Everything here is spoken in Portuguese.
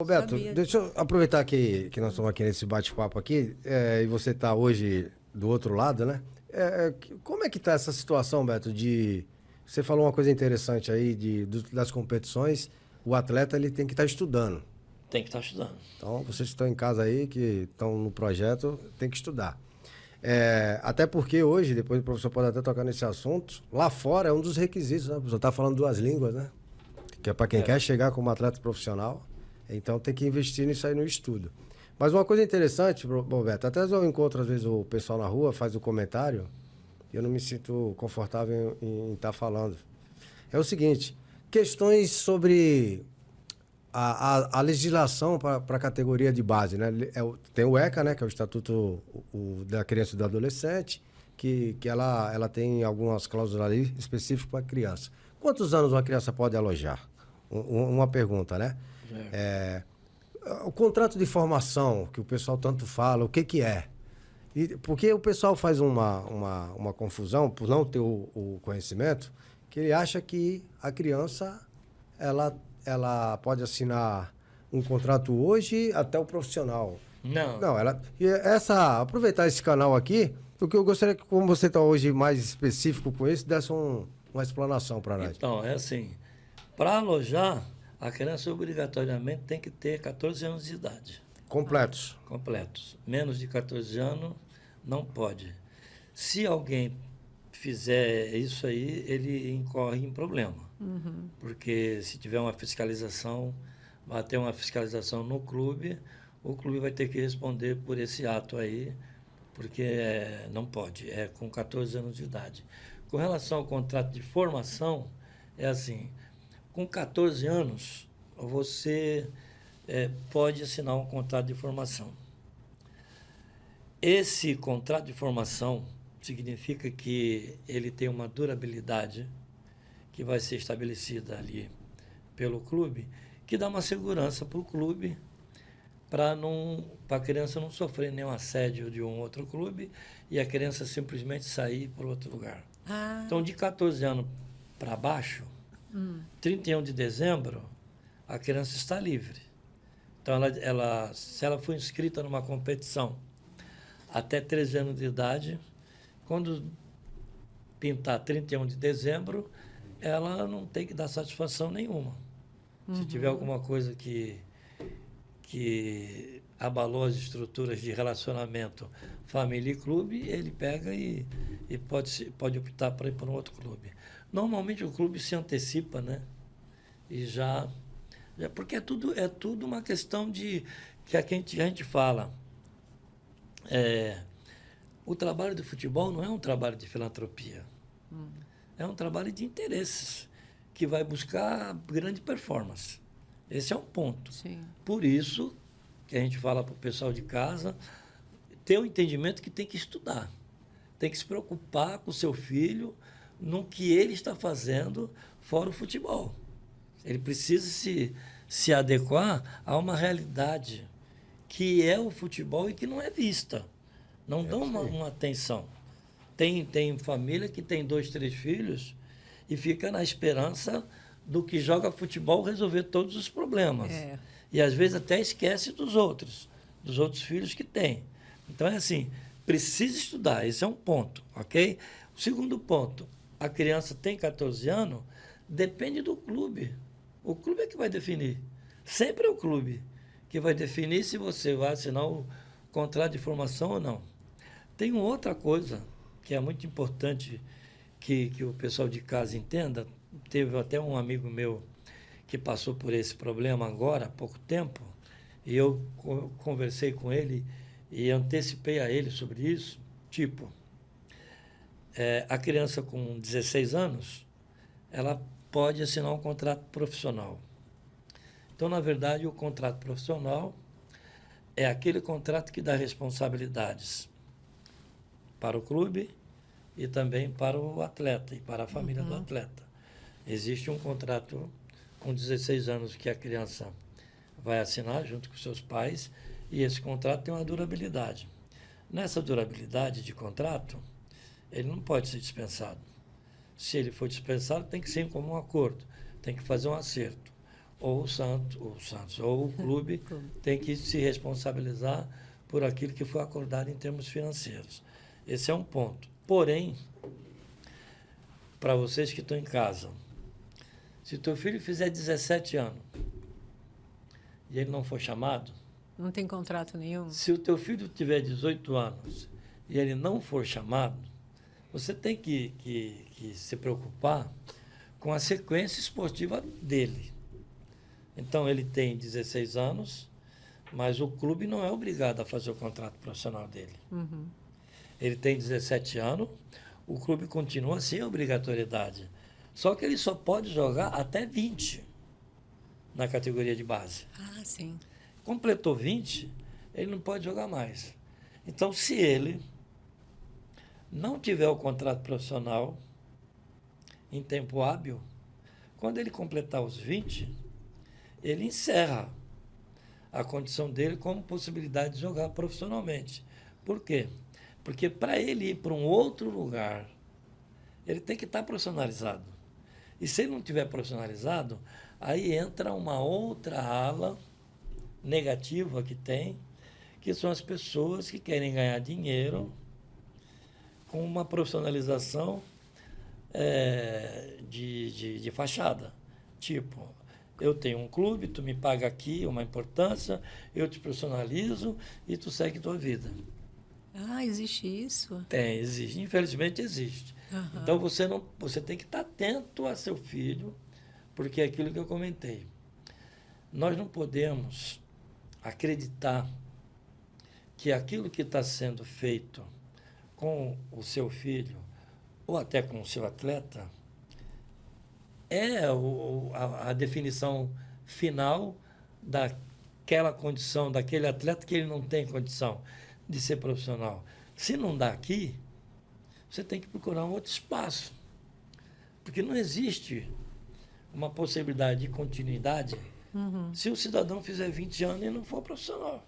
Roberto, Sabia. deixa eu aproveitar que nós estamos aqui nesse bate-papo aqui, e você está hoje do outro lado, né? Como é que está essa situação, Beto, de... Você falou uma coisa interessante aí das competições, o atleta ele tem que estar estudando. Tem que estar estudando. Então, vocês que estão em casa aí, que estão no projeto, tem que estudar. Até porque hoje, depois o professor pode até tocar nesse assunto, lá fora é um dos requisitos, né? O professor está falando duas línguas, né? Que é para quem quer chegar como atleta profissional. Então tem que investir nisso aí no estudo. Mas uma coisa interessante, Roberto, até eu encontro às vezes o pessoal na rua, faz o comentário, e eu não me sinto confortável em estar falando. É o seguinte, questões sobre a legislação para a categoria de base, né? Tem o ECA, né, que é o Estatuto da Criança e do Adolescente, que ela tem algumas cláusulas ali específicas para a criança. Quantos anos uma criança pode alojar? Uma pergunta, né? O contrato de formação, que o pessoal tanto fala, o que é? Porque o pessoal faz uma confusão, por não ter o conhecimento, que ele acha que a criança ela pode assinar um contrato hoje até o profissional. Não. Não, aproveitar esse canal aqui, porque eu gostaria que, como você está hoje mais específico com isso, desse uma explanação para nós. Então, é assim, para alojar, a criança obrigatoriamente tem que ter 14 anos de idade. Completos. Completos. Menos de 14 anos não pode. Se alguém fizer isso aí, ele incorre em problema. Porque se tiver uma fiscalização, vai ter uma fiscalização no clube, o clube vai ter que responder por esse ato aí, porque não pode, é com 14 anos de idade. Com relação ao contrato de formação, é assim, com 14 anos, você pode assinar um contrato de formação. Esse contrato de formação significa que ele tem uma durabilidade que vai ser estabelecida ali pelo clube, que dá uma segurança para o clube, para a criança não sofrer nenhum assédio de um outro clube e a criança simplesmente sair para outro lugar. Então, de 14 anos para baixo, 31 de dezembro, a criança está livre. Então, se ela for inscrita numa competição até 13 anos de idade, quando pintar 31 de dezembro, ela não tem que dar satisfação nenhuma. Se tiver alguma coisa que abalou as estruturas de relacionamento família e clube, ele pega e pode optar para ir para um outro clube. Normalmente o clube se antecipa, né? E porque é tudo uma questão de que a gente fala. O trabalho do futebol não é um trabalho de filantropia. É um trabalho de interesses, que vai buscar grande performance. Esse é um ponto. Sim. Por isso que a gente fala para o pessoal de casa ter o entendimento que tem que estudar. Tem que se preocupar com o seu filho no que ele está fazendo fora o futebol. Ele precisa se adequar a uma realidade que é o futebol e que não é vista. Não dão uma atenção. Tem família que tem 2, 3 filhos e fica na esperança do que joga futebol resolver todos os problemas. E às vezes até esquece dos outros filhos que tem. Então é assim, precisa estudar, esse é um ponto, ok? O segundo ponto, a criança tem 14 anos, depende do clube. O clube é que vai definir. Sempre é o clube que vai definir se você vai assinar o contrato de formação ou não. Tem uma outra coisa que é muito importante que o pessoal de casa entenda. Teve até um amigo meu que passou por esse problema agora, há pouco tempo, e eu conversei com ele e antecipei a ele sobre isso. Tipo, a criança com 16 anos, ela pode assinar um contrato profissional. Então, na verdade, o contrato profissional é aquele contrato que dá responsabilidades para o clube e também para o atleta e para a família do atleta. Existe um contrato com 16 anos que a criança vai assinar junto com seus pais e esse contrato tem uma durabilidade. Nessa durabilidade de contrato, ele não pode ser dispensado. Se ele for dispensado, tem que ser em comum acordo, tem que fazer um acerto. ou ou o clube tem que se responsabilizar por aquilo que foi acordado em termos financeiros. Esse é um ponto. Porém, para vocês que estão em casa, se teu filho fizer 17 anos e ele não for chamado... Não tem contrato nenhum? Se o teu filho tiver 18 anos e ele não for chamado, você tem que se preocupar com a sequência esportiva dele. Então, ele tem 16 anos, mas o clube não é obrigado a fazer o contrato profissional dele. Uhum. Ele tem 17 anos, o clube continua sem obrigatoriedade. Só que ele só pode jogar até 20 na categoria de base. Ah, sim. Completou 20, ele não pode jogar mais. Então, se ele não tiver o contrato profissional em tempo hábil, quando ele completar os 20, ele encerra a condição dele como possibilidade de jogar profissionalmente. Por quê? Porque para ele ir para um outro lugar, ele tem que estar profissionalizado. E se ele não tiver profissionalizado, aí entra uma outra ala negativa que tem, que são as pessoas que querem ganhar dinheiro com uma profissionalização de fachada. Tipo, eu tenho um clube, tu me paga aqui uma importância, eu te profissionalizo e tu segue tua vida. Ah, existe isso? Tem, existe. Infelizmente existe. Uhum. Então você tem que estar atento a seu filho, porque é aquilo que eu comentei. Nós não podemos acreditar que aquilo que está sendo feito com o seu filho, ou até com o seu atleta, é a definição final daquela condição, daquele atleta que ele não tem condição de ser profissional. Se não dá aqui, você tem que procurar um outro espaço. Porque não existe uma possibilidade de continuidade se o cidadão fizer 20 anos e não for profissional.